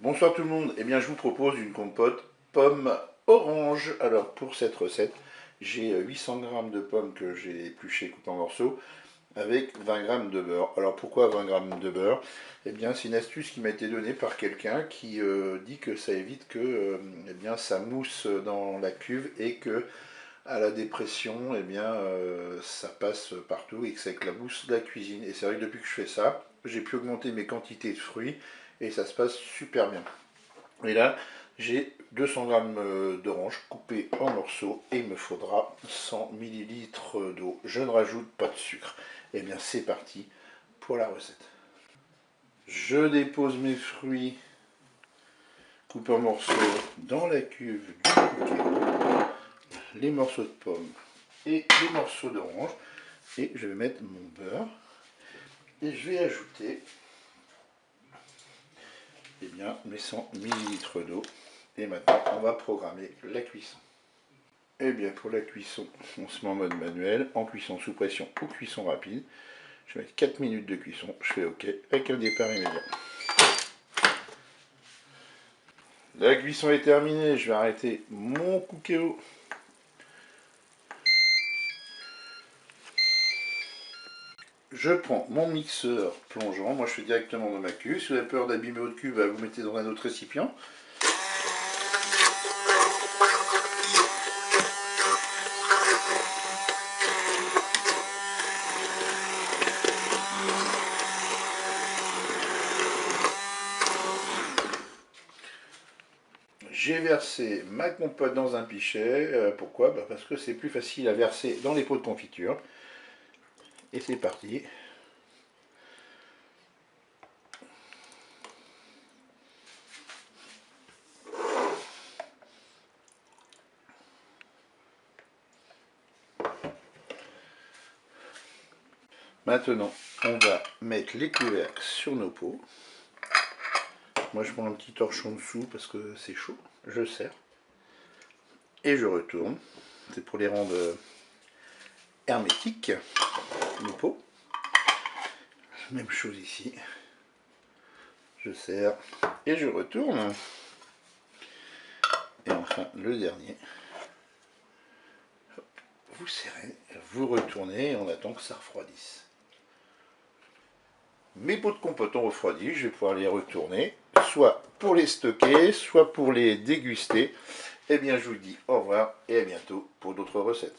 Bonsoir tout le monde, eh bien je vous propose une compote pomme orange. Alors pour cette recette, j'ai 800 g de pommes que j'ai épluchées, coupées en morceaux, avec 20 g de beurre. Alors pourquoi 20 g de beurre? Eh bien c'est une astuce qui m'a été donnée par quelqu'un qui dit que ça évite que eh bien, ça mousse dans la cuve et que à la dépression, eh bien, ça passe partout et que ça éclabousse la cuisine. Et c'est vrai que depuis que je fais ça, j'ai pu augmenter mes quantités de fruits et ça se passe super bien. Et là, j'ai 200 g d'orange coupées en morceaux et il me faudra 100 ml d'eau. Je ne rajoute pas de sucre. Et bien, c'est parti pour la recette. Je dépose mes fruits coupés en morceaux dans la cuve du Cookéo, les morceaux de pommes et les morceaux d'orange, et je vais mettre mon beurre et je vais ajouter eh bien, mes 100 ml d'eau. Et maintenant on va programmer la cuisson. Et bien pour la cuisson, on se met en mode manuel, en cuisson sous pression ou cuisson rapide. Je vais mettre 4 minutes de cuisson, je fais OK avec un départ immédiat. La cuisson est terminée, je vais arrêter mon Cookéo. Je prends mon mixeur plongeant, moi je fais directement dans ma cuve. Si vous avez peur d'abîmer votre cuve, vous mettez dans un autre récipient. J'ai versé ma compote dans un pichet. Pourquoi? Parce que c'est plus facile à verser dans les pots de confiture. Et c'est parti. Maintenant, on va mettre les couvercles sur nos pots. Moi, je prends un petit torchon dessous parce que c'est chaud. Je serre. Et je retourne. C'est pour les rendre hermétiques, nos pots. Même chose ici. Je serre et je retourne. Et enfin, le dernier. Vous serrez, vous retournez et on attend que ça refroidisse. Mes pots de compote ont refroidi, je vais pouvoir les retourner, soit pour les stocker, soit pour les déguster. Eh bien, je vous dis au revoir et à bientôt pour d'autres recettes.